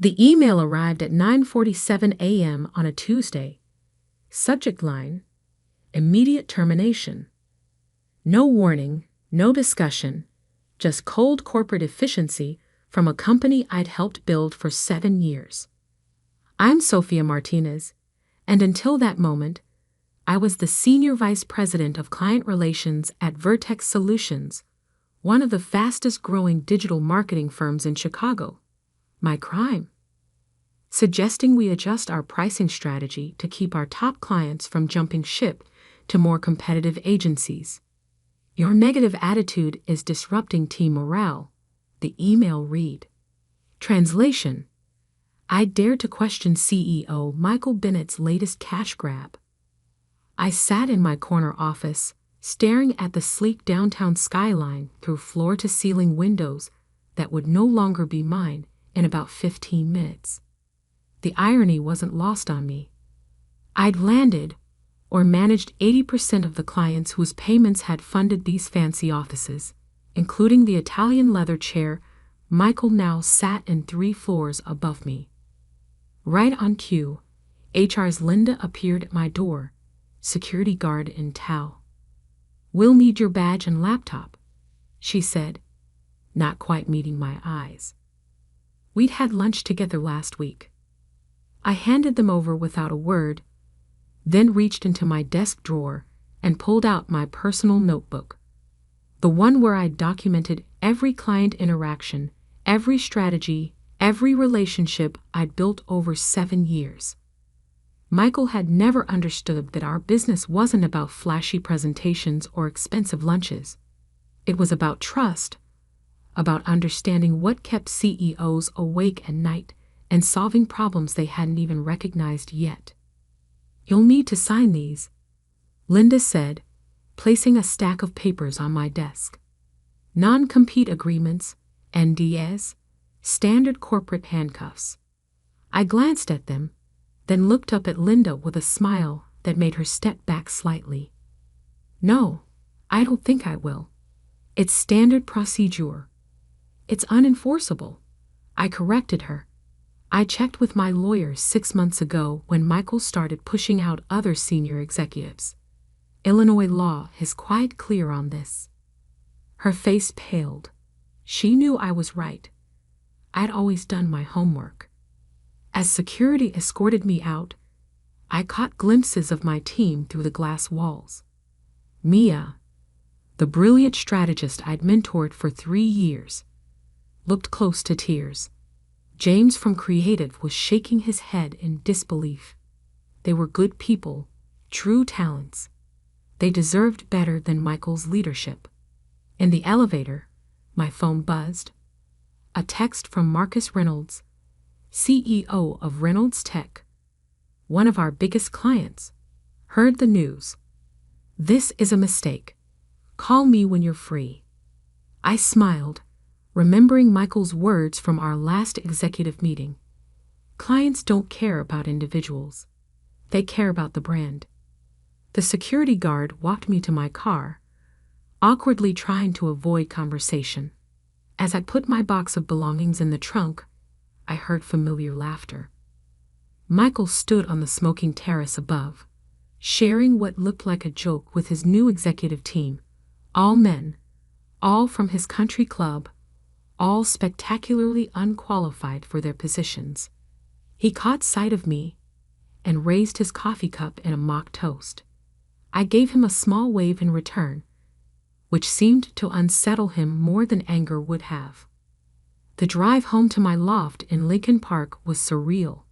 The email arrived at 9:47 a.m. on a Tuesday. Subject line: immediate termination. No warning, no discussion, just cold corporate efficiency from a company I'd helped build for 7 years. I'm Sophia Martinez, and until that moment, I was the Senior Vice President of Client Relations at Vertex Solutions, one of the fastest-growing digital marketing firms in Chicago. My crime? Suggesting we adjust our pricing strategy to keep our top clients from jumping ship to more competitive agencies. Your negative attitude is disrupting team morale, the email read. Translation: I dared to question CEO Michael Bennett's latest cash grab. I sat in my corner office, staring at the sleek downtown skyline through floor-to-ceiling windows that would no longer be mine in about 15 minutes. The irony wasn't lost on me. I'd landed or managed 80% of the clients whose payments had funded these fancy offices, including the Italian leather chair Michael now sat in 3 floors above me. Right on cue, HR's Linda appeared at my door, security guard in towel. "We'll need your badge and laptop," she said, not quite meeting my eyes. We'd had lunch together last week. I handed them over without a word, then reached into my desk drawer and pulled out my personal notebook, the one where I'd documented every client interaction, every strategy, every relationship I'd built over 7 years. Michael had never understood that our business wasn't about flashy presentations or expensive lunches. It was about trust, about understanding what kept CEOs awake at night and solving problems they hadn't even recognized yet. "You'll need to sign these," Linda said, placing a stack of papers on my desk. Non-compete agreements, NDAs, standard corporate handcuffs. I glanced at them, then looked up at Linda with a smile that made her step back slightly. "No, I don't think I will. It's standard procedure. It's unenforceable," I corrected her. I checked with my lawyer 6 months ago when Michael started pushing out other senior executives. Illinois law is quite clear on this. Her face paled. She knew I was right. I'd always done my homework. As security escorted me out, I caught glimpses of my team through the glass walls. Mia, the brilliant strategist I'd mentored for 3 years, looked close to tears. James from Creative was shaking his head in disbelief. They were good people, true talents. They deserved better than Michael's leadership. In the elevator, my phone buzzed. A text from Marcus Reynolds, CEO of Reynolds Tech, one of our biggest clients. "Heard the news. This is a mistake. Call me when you're free." I smiled, remembering Michael's words from our last executive meeting. Clients don't care about individuals. They care about the brand. The security guard walked me to my car, awkwardly trying to avoid conversation. As I put my box of belongings in the trunk, I heard familiar laughter. Michael stood on the smoking terrace above, sharing what looked like a joke with his new executive team. All men, all from his country club, all spectacularly unqualified for their positions. He caught sight of me and raised his coffee cup in a mock toast. I gave him a small wave in return, which seemed to unsettle him more than anger would have. The drive home to my loft in Lincoln Park was surreal.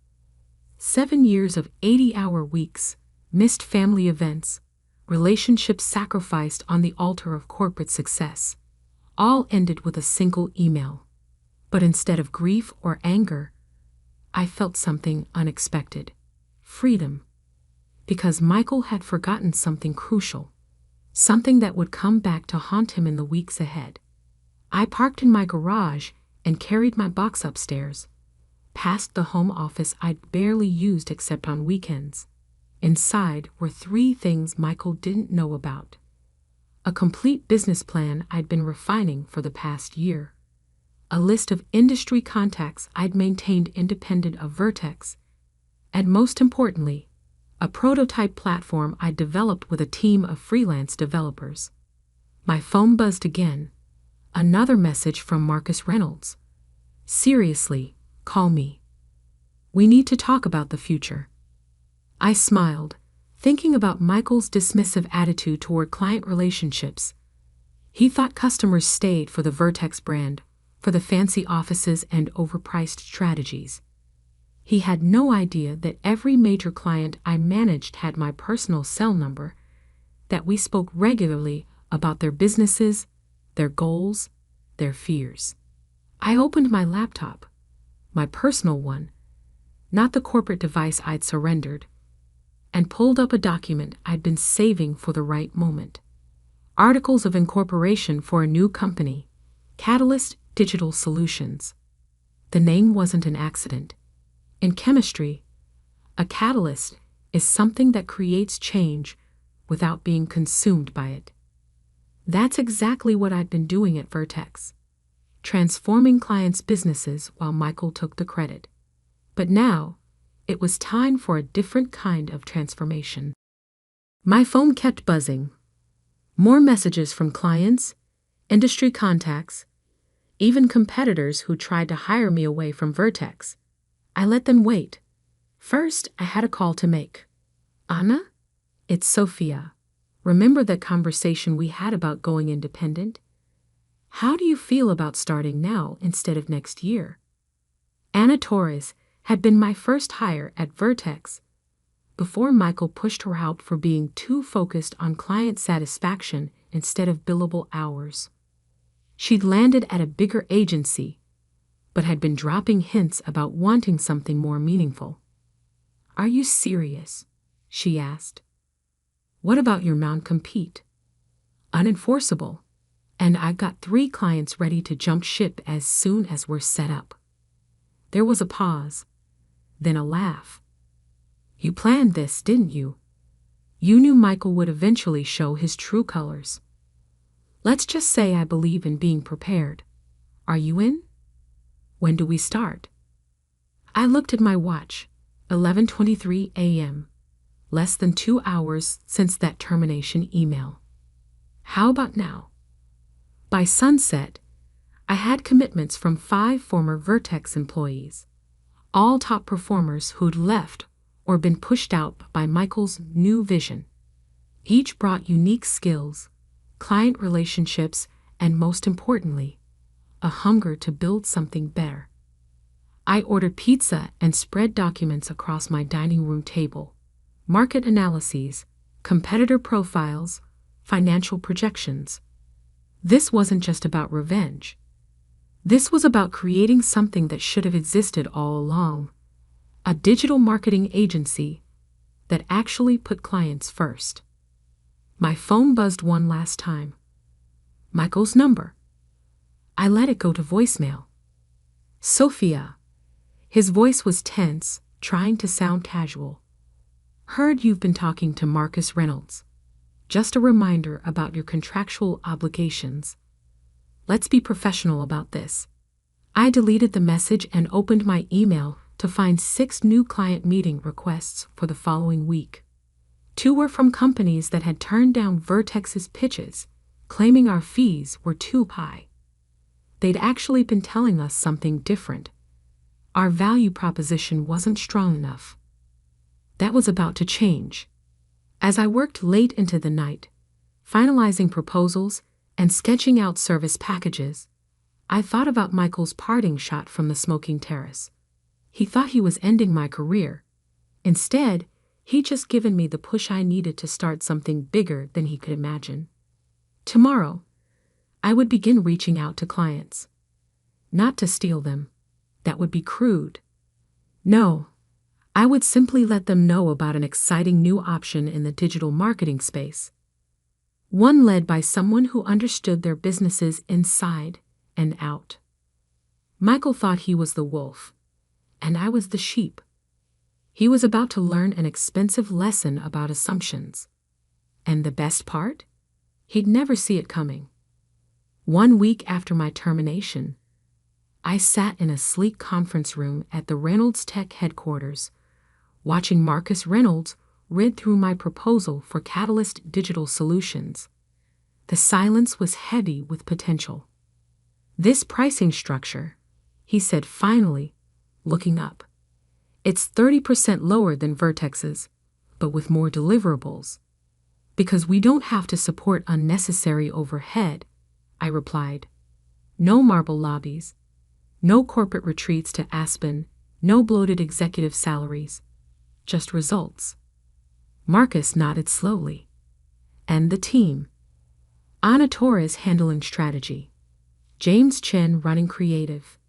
7 years of 80-hour weeks, missed family events, relationships sacrificed on the altar of corporate success, all ended with a single email. But instead of grief or anger, I felt something unexpected: freedom. Because Michael had forgotten something crucial, something that would come back to haunt him in the weeks ahead. I parked in my garage and carried my box upstairs, past the home office I'd barely used except on weekends. Inside were 3 things Michael didn't know about: a complete business plan I'd been refining for the past year, a list of industry contacts I'd maintained independent of Vertex, and most importantly, a prototype platform I'd developed with a team of freelance developers. My phone buzzed again. Another message from Marcus Reynolds. "Seriously, call me. We need to talk about the future." I smiled, thinking about Michael's dismissive attitude toward client relationships. He thought customers stayed for the Vertex brand, for the fancy offices and overpriced strategies. He had no idea that every major client I managed had my personal cell number, that we spoke regularly about their businesses, their goals, their fears. I opened my laptop, my personal one, not the corporate device I'd surrendered, and pulled up a document I'd been saving for the right moment. Articles of incorporation for a new company, Catalyst Digital Solutions. The name wasn't an accident. In chemistry, a catalyst is something that creates change without being consumed by it. That's exactly what I'd been doing at Vertex, transforming clients' businesses while Michael took the credit. But now, it was time for a different kind of transformation. My phone kept buzzing. More messages from clients, industry contacts, even competitors who tried to hire me away from Vertex. I let them wait. First, I had a call to make. "Anna? It's Sophia. Remember that conversation we had about going independent? How do you feel about starting now instead of next year?" Anna Torres had been my first hire at Vertex, before Michael pushed her out for being too focused on client satisfaction instead of billable hours. She'd landed at a bigger agency, but had been dropping hints about wanting something more meaningful. "Are you serious?" she asked. "What about your non-compete?" "Unenforceable, and I've got 3 clients ready to jump ship as soon as we're set up." There was a pause, then a laugh. "You planned this, didn't you? You knew Michael would eventually show his true colors." "Let's just say I believe in being prepared. Are you in? When do we start?" I looked at my watch, 11:23 a.m., less than 2 hours since that termination email. How about now? By sunset, I had commitments from 5 former Vertex employees, all top performers who'd left or been pushed out by Michael's new vision. Each brought unique skills, client relationships, and most importantly, a hunger to build something better. I ordered pizza and spread documents across my dining room table, market analyses, competitor profiles, financial projections. This wasn't just about revenge. This was about creating something that should have existed all along, a digital marketing agency that actually put clients first. My phone buzzed one last time. Michael's number. I let it go to voicemail. "Sophia." His voice was tense, trying to sound casual. "Heard you've been talking to Marcus Reynolds. Just a reminder about your contractual obligations. Let's be professional about this." I deleted the message and opened my email to find 6 new client meeting requests for the following week. 2 were from companies that had turned down Vertex's pitches, claiming our fees were too high. They'd actually been telling us something different. Our value proposition wasn't strong enough. That was about to change. As I worked late into the night, finalizing proposals and sketching out service packages, I thought about Michael's parting shot from the smoking terrace. He thought he was ending my career. Instead, he'd just given me the push I needed to start something bigger than he could imagine. Tomorrow, I would begin reaching out to clients. Not to steal them. That would be crude. No, I would simply let them know about an exciting new option in the digital marketing space. One led by someone who understood their businesses inside and out. Michael thought he was the wolf, and I was the sheep. He was about to learn an expensive lesson about assumptions. And the best part? He'd never see it coming. 1 week after my termination, I sat in a sleek conference room at the Reynolds Tech headquarters, watching Marcus Reynolds read through my proposal for Catalyst Digital Solutions. The silence was heavy with potential. "This pricing structure," he said finally, looking up. "It's 30% lower than Vertex's, but with more deliverables." "Because we don't have to support unnecessary overhead," I replied. "No marble lobbies, no corporate retreats to Aspen, no bloated executive salaries, just results." Marcus nodded slowly. "And the team?" "Ana Torres handling strategy. James Chen running creative."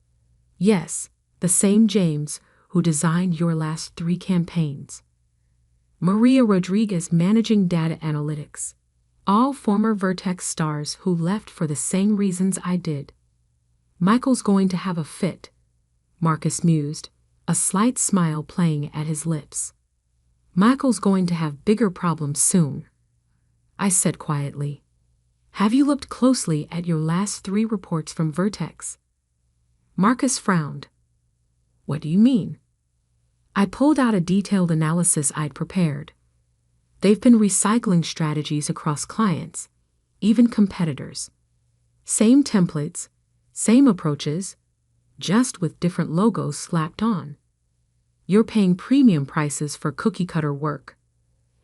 "Yes, the same James who designed your last 3 campaigns." "Maria Rodriguez managing data analytics. All former Vertex stars who left for the same reasons I did." "Michael's going to have a fit," Marcus mused, a slight smile playing at his lips. "Michael's going to have bigger problems soon," I said quietly. "Have you looked closely at your last 3 reports from Vertex?" Marcus frowned. "What do you mean?" I pulled out a detailed analysis I'd prepared. They've been recycling strategies across clients, even competitors. Same templates, same approaches, just with different logos slapped on. "You're paying premium prices for cookie-cutter work."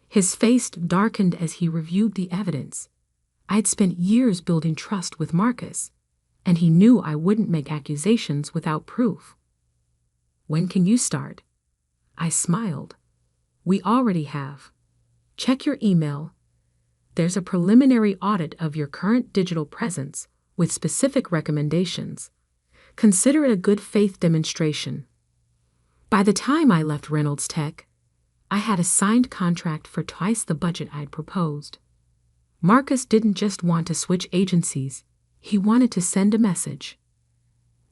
His face darkened as he reviewed the evidence. I'd spent years building trust with Marcus, and he knew I wouldn't make accusations without proof. "When can you start?" I smiled. "We already have. Check your email. There's a preliminary audit of your current digital presence with specific recommendations. Consider it a good faith demonstration." By the time I left Reynolds Tech, I had a signed contract for twice the budget I'd proposed. Marcus didn't just want to switch agencies, he wanted to send a message.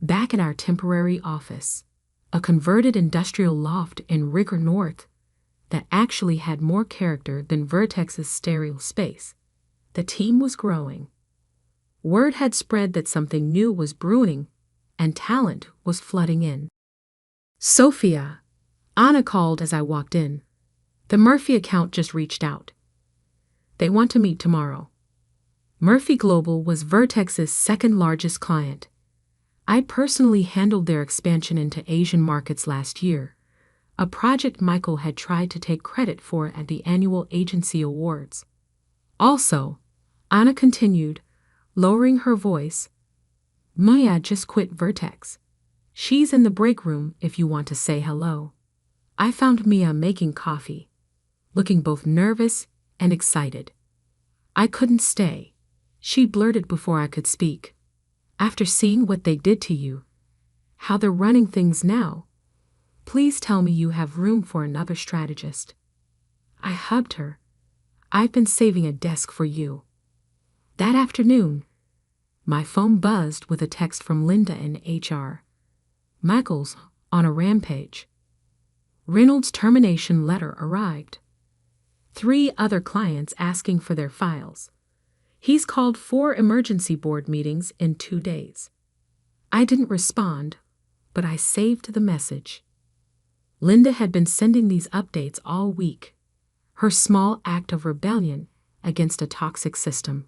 Back at our temporary office, a converted industrial loft in Rigger North that actually had more character than Vertex's sterile space, the team was growing. Word had spread that something new was brewing, and talent was flooding in. "Sophia," Ana called as I walked in. "The Murphy account just reached out. They want to meet tomorrow." Murphy Global was Vertex's second-largest client. I personally handled their expansion into Asian markets last year, a project Michael had tried to take credit for at the annual agency awards. "Also," Ana continued, lowering her voice, "Maya just quit Vertex. She's in the break room if you want to say hello." I found Mia making coffee, looking both nervous and excited. "I couldn't stay," she blurted before I could speak. "After seeing what they did to you, how they're running things now, please tell me you have room for another strategist." I hugged her. "I've been saving a desk for you." That afternoon, my phone buzzed with a text from Linda in HR. "Michael's on a rampage." Reynolds' termination letter arrived. 3 other clients asking for their files. He's called 4 emergency board meetings in 2 days. I didn't respond, but I saved the message. Linda had been sending these updates all week, her small act of rebellion against a toxic system.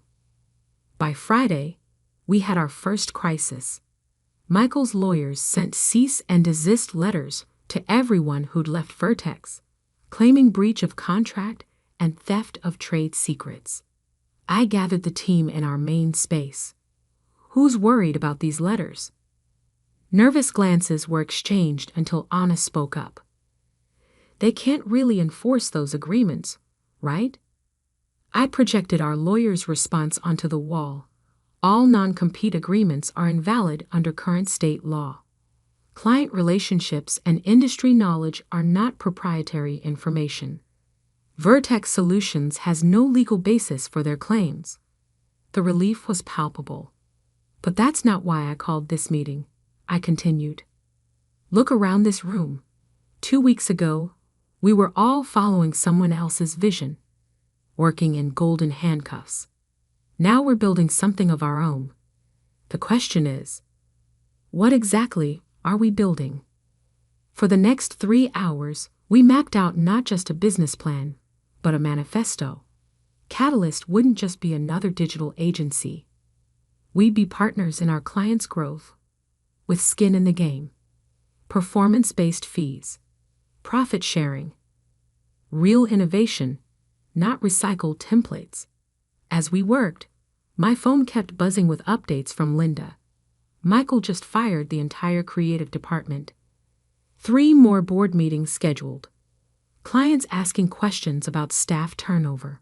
By Friday, we had our first crisis. Michael's lawyers sent cease and desist letters to everyone who'd left Vertex, claiming breach of contract and theft of trade secrets. I gathered the team in our main space. "Who's worried about these letters?" Nervous glances were exchanged until Ana spoke up. "They can't really enforce those agreements, right?" I projected our lawyer's response onto the wall. "All non-compete agreements are invalid under current state law. Client relationships and industry knowledge are not proprietary information. Vertex Solutions has no legal basis for their claims." The relief was palpable. "But that's not why I called this meeting," I continued. "Look around this room. 2 weeks ago, we were all following someone else's vision, working in golden handcuffs. Now we're building something of our own. The question is, What exactly are we building? For the next 3 hours, we mapped out not just a business plan, but a manifesto. Catalyst wouldn't just be another digital agency. We'd be partners in our clients' growth, with skin in the game, performance-based fees, profit sharing, real innovation, not recycled templates. As we worked, my phone kept buzzing with updates from Linda. Michael just fired the entire creative department. 3 more board meetings scheduled. Clients asking questions about staff turnover.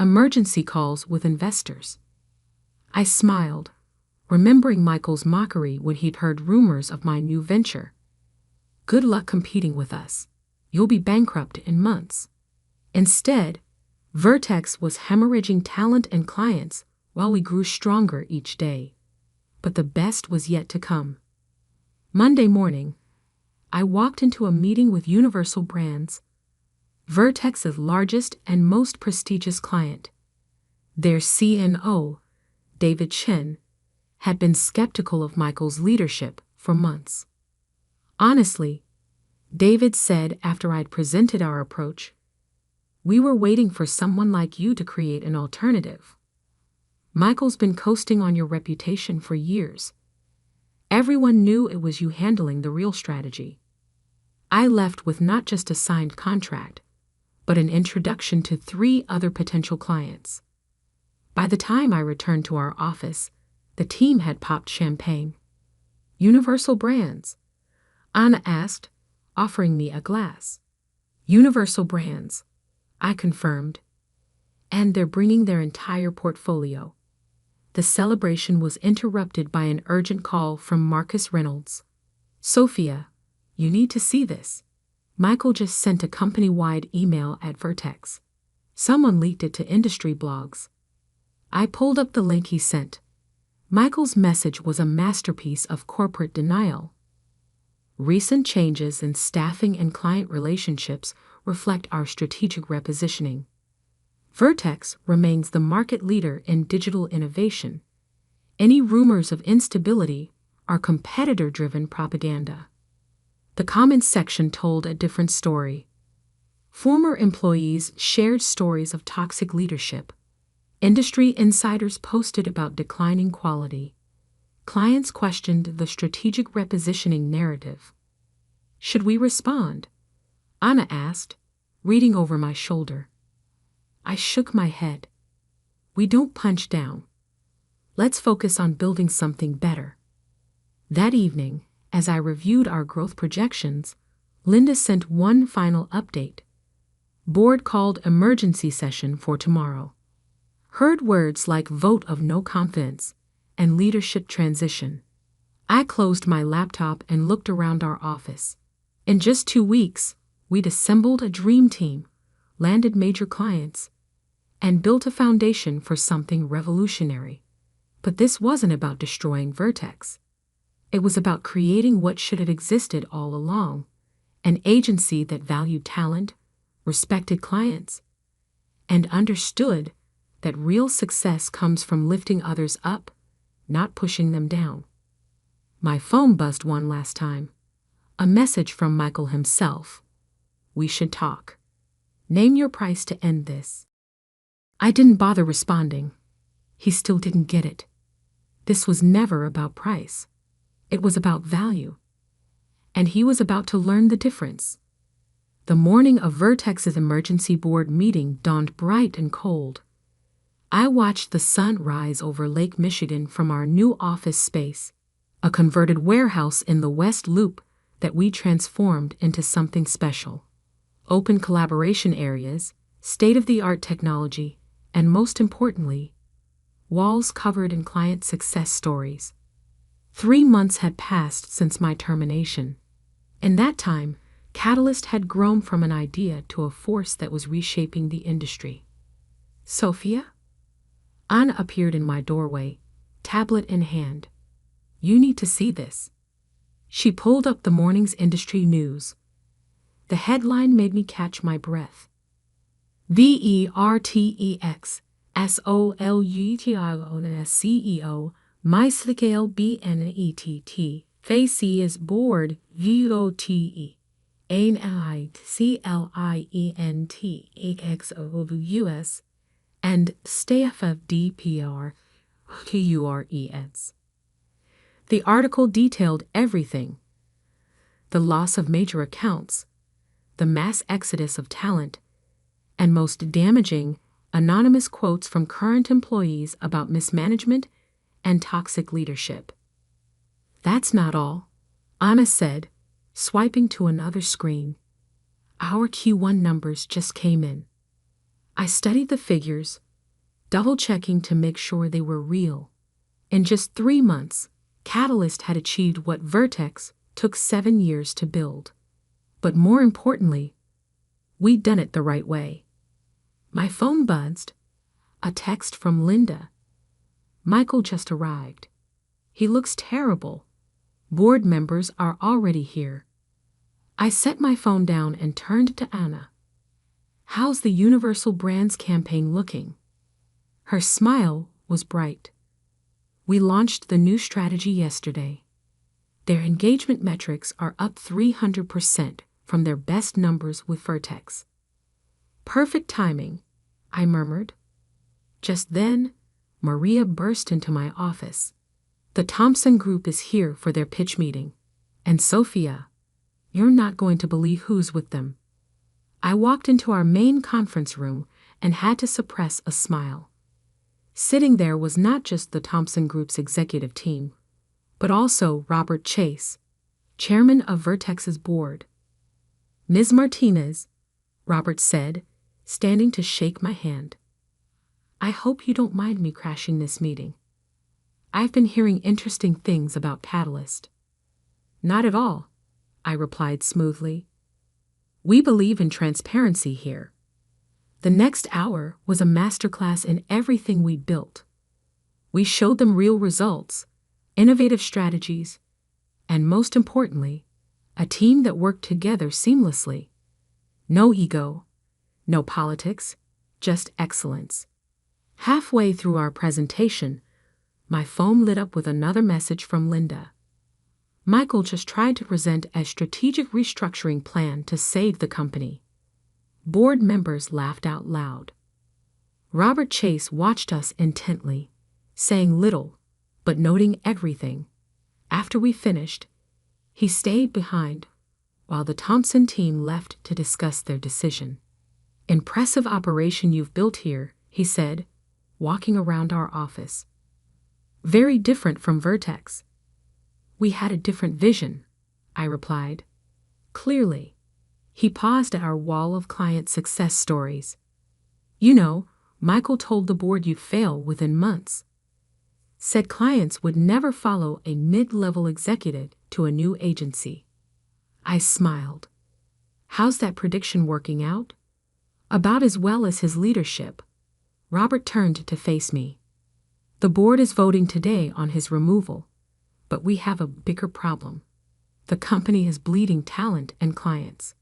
Emergency calls with investors. I smiled, remembering Michael's mockery when he'd heard rumors of my new venture. Good luck competing with us. You'll be bankrupt in months. Instead, Vertex was hemorrhaging talent and clients while we grew stronger each day. But the best was yet to come. Monday morning, I walked into a meeting with Universal Brands, Vertex's largest and most prestigious client. Their CNO, David Chen, had been skeptical of Michael's leadership for months. Honestly, David said after I'd presented our approach, "We were waiting for someone like you to create an alternative. Michael's been coasting on your reputation for years. Everyone knew it was you handling the real strategy." I left with not just a signed contract, but an introduction to 3 other potential clients. By the time I returned to our office, the team had popped champagne. "Universal Brands?" Anna asked, offering me a glass. "Universal Brands," I confirmed. "And they're bringing their entire portfolio." The celebration was interrupted by an urgent call from Marcus Reynolds. "Sophia, you need to see this. Michael just sent a company-wide email at Vertex. Someone leaked it to industry blogs." I pulled up the link he sent. Michael's message was a masterpiece of corporate denial. "Recent changes in staffing and client relationships reflect our strategic repositioning. Vertex remains the market leader in digital innovation. Any rumors of instability are competitor-driven propaganda." The comments section told a different story. Former employees shared stories of toxic leadership. Industry insiders posted about declining quality. Clients questioned the strategic repositioning narrative. "Should we respond?" Anna asked, reading over my shoulder. I shook my head. "We don't punch down. Let's focus on building something better." That evening, as I reviewed our growth projections, Linda sent one final update. "Board called emergency session for tomorrow." Heard words like vote of no confidence and leadership transition. I closed my laptop and looked around our office. In just 2 weeks, we'd assembled a dream team, landed major clients, and built a foundation for something revolutionary. But this wasn't about destroying Vertex. It was about creating what should have existed all along, an agency that valued talent, respected clients, and understood that real success comes from lifting others up, not pushing them down. My phone buzzed one last time. A message from Michael himself. "We should talk. Name your price to end this." I didn't bother responding. He still didn't get it. This was never about price. It was about value. And he was about to learn the difference. The morning of Vertex's emergency board meeting dawned bright and cold. I watched the sun rise over Lake Michigan from our new office space, a converted warehouse in the West Loop that we transformed into something special. Open collaboration areas, state-of-the-art technology, and most importantly, walls covered in client success stories. 3 months had passed since my termination. In that time, Catalyst had grown from an idea to a force that was reshaping the industry. "Sophia?" Anna appeared in my doorway, tablet in hand. "You need to see this." She pulled up the morning's industry news. The headline made me catch my breath. "Vertex Solutions CEO Myscale BNETT FACE is board, VOTE. ANICLIENTEXOUS, and STAFFDPRTURES. The article detailed everything: the loss of major accounts, the mass exodus of talent, and most damaging, anonymous quotes from current employees about mismanagement and toxic leadership. That's not all, Anna said, swiping to another screen. Our Q1 numbers just came in. I studied the figures, double-checking to make sure they were real. In just 3 months, Catalyst had achieved what Vertex took 7 years to build. But more importantly, we'd done it the right way. My phone buzzed. A text from Linda. Michael just arrived. He looks terrible. Board members are already here. I set my phone down and turned to Anna. How's the Universal Brands campaign looking? Her smile was bright. We launched the new strategy yesterday. Their engagement metrics are up 300% from their best numbers with Vertex. Perfect timing, I murmured. Just then, Maria burst into my office. The Thompson Group is here for their pitch meeting. And Sophia, you're not going to believe who's with them. I walked into our main conference room and had to suppress a smile. Sitting there was not just the Thompson Group's executive team, but also Robert Chase, chairman of Vertex's board. Ms. Martinez, Robert said, standing to shake my hand. I hope you don't mind me crashing this meeting. I've been hearing interesting things about Catalyst. Not at all, I replied smoothly. We believe in transparency here. The next hour was a masterclass in everything we built. We showed them real results, innovative strategies, and most importantly, a team that worked together seamlessly. No ego, no politics, just excellence. Halfway through our presentation, my phone lit up with another message from Linda. Michael just tried to present a strategic restructuring plan to save the company. Board members laughed out loud. Robert Chase watched us intently, saying little, but noting everything. After we finished, he stayed behind while the Thompson team left to discuss their decision. Impressive operation you've built here, he said, walking around our office. Very different from Vertex. We had a different vision, I replied. Clearly. He paused at our wall of client success stories. You know, Michael told the board you'd fail within months. Said clients would never follow a mid-level executive to a new agency. I smiled. How's that prediction working out? About as well as his leadership. Robert turned to face me. The board is voting today on his removal, but we have a bigger problem. The company is bleeding talent and clients.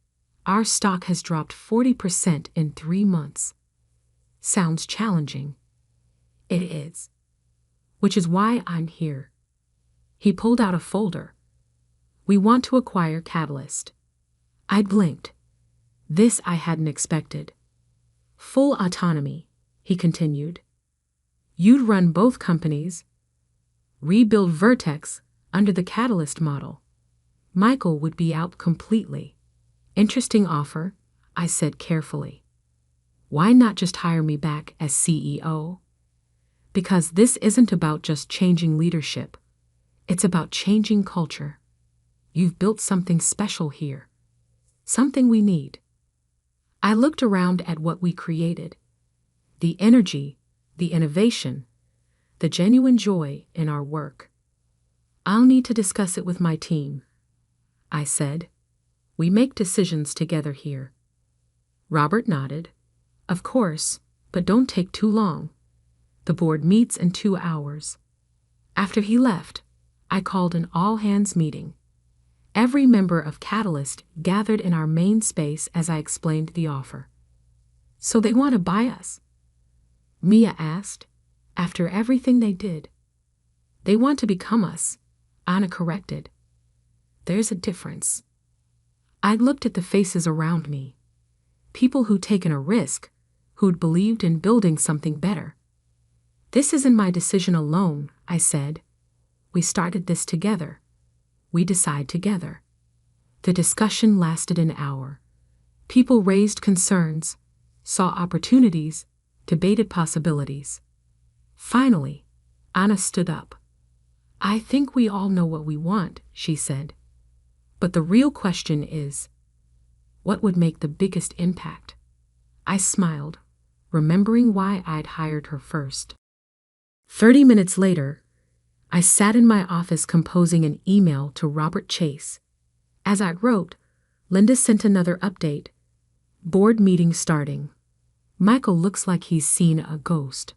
Our stock has dropped 40% in 3 months. Sounds challenging. It is. Which is why I'm here. He pulled out a folder. We want to acquire Catalyst. I blinked. This I hadn't expected. Full autonomy, he continued. You'd run both companies, rebuild Vertex under the Catalyst model. Michael would be out completely. Interesting offer, I said carefully. Why not just hire me back as CEO? Because this isn't about just changing leadership. It's about changing culture. You've built something special here. Something we need. I looked around at what we created. The energy, the innovation, the genuine joy in our work. I'll need to discuss it with my team, I said. We make decisions together here. Robert nodded. Of course, but don't take too long. The board meets in 2 hours. After he left, I called an all-hands meeting. Every member of Catalyst gathered in our main space as I explained the offer. So they want to buy us? Mia asked, after everything they did. They want to become us, Anna corrected. There's a difference. I looked at the faces around me. People who'd taken a risk, who'd believed in building something better. This isn't my decision alone, I said. We started this together. We decide together. The discussion lasted an hour. People raised concerns, saw opportunities, debated possibilities. Finally, Anna stood up. I think we all know what we want, she said. But the real question is, what would make the biggest impact? I smiled, remembering why I'd hired her first. 30 minutes later, I sat in my office composing an email to Robert Chase. As I wrote, Linda sent another update. Board meeting starting. Michael looks like he's seen a ghost.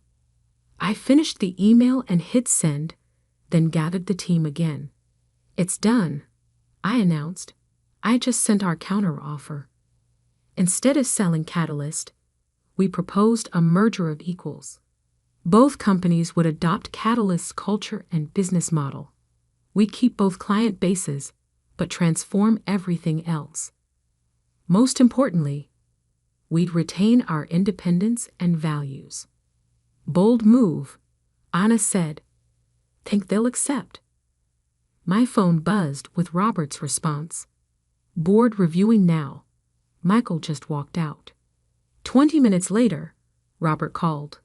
I finished the email and hit send, then gathered the team again. It's done, I announced. I just sent our counteroffer. Instead of selling Catalyst, we proposed a merger of equals. Both companies would adopt Catalyst's culture and business model. We keep both client bases, but transform everything else. Most importantly, we'd retain our independence and values. Bold move, Anna said. Think they'll accept? My phone buzzed with Robert's response. Board reviewing now. Michael just walked out. 20 minutes later, Robert called.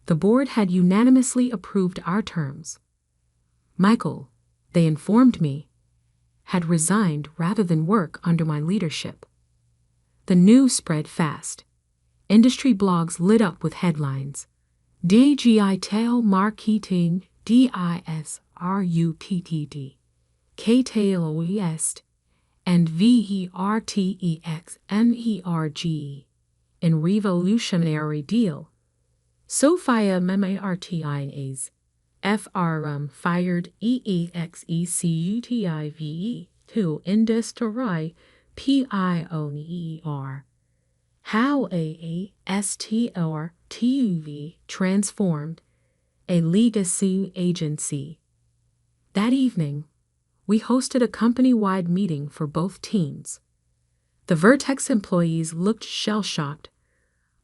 The board had unanimously approved our terms. Michael, they informed me, had resigned rather than work under my leadership. The news spread fast. Industry blogs lit up with headlines. Digital Marketing DISRUPTD KTLOEST and VERTEXNERGE in revolutionary deal. Sophia Martins FRM fired EEXECUTIVE to Industry PIONER. How AASTRTUV transformed a legacy agency. That evening, we hosted a company-wide meeting for both teams. The Vertex employees looked shell-shocked,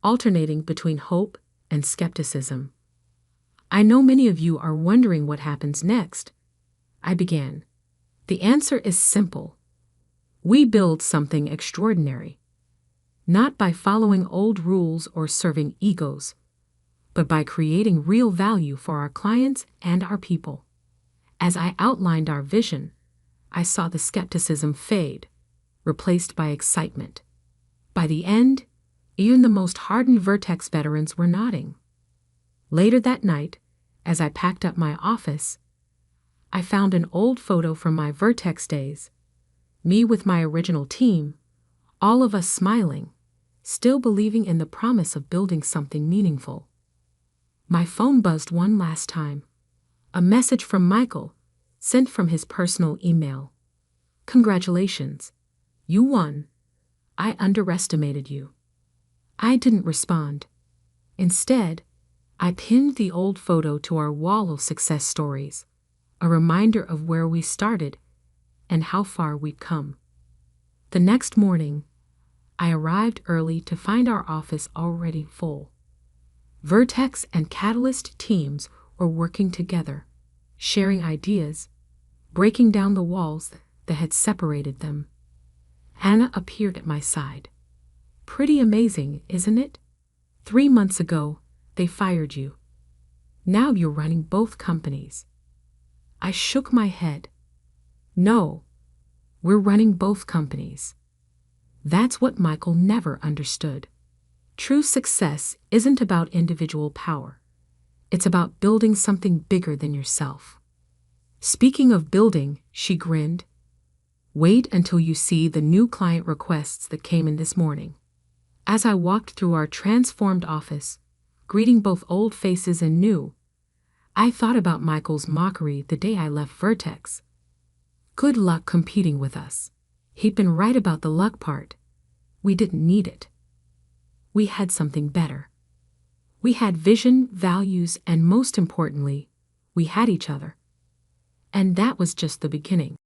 alternating between hope and skepticism. I know many of you are wondering what happens next. I began. The answer is simple. We build something extraordinary. Not by following old rules or serving egos, but by creating real value for our clients and our people. As I outlined our vision, I saw the skepticism fade, replaced by excitement. By the end, even the most hardened Vertex veterans were nodding. Later that night, as I packed up my office, I found an old photo from my Vertex days, me with my original team, all of us smiling, still believing in the promise of building something meaningful. My phone buzzed one last time. A message from Michael, sent from his personal email. Congratulations. You won. I underestimated you. I didn't respond. Instead, I pinned the old photo to our wall of success stories, a reminder of where we started and how far we'd come. The next morning, I arrived early to find our office already full. Vertex and Catalyst teams were working together, sharing ideas, breaking down the walls that had separated them. Anna appeared at my side. Pretty amazing, isn't it? 3 months ago, they fired you. Now you're running both companies. I shook my head. No, we're running both companies. That's what Michael never understood. True success isn't about individual power. It's about building something bigger than yourself. Speaking of building, she grinned. Wait until you see the new client requests that came in this morning. As I walked through our transformed office, greeting both old faces and new, I thought about Michael's mockery the day I left Vertex. Good luck competing with us. He'd been right about the luck part. We didn't need it. We had something better. We had vision, values, and most importantly, we had each other. And that was just the beginning.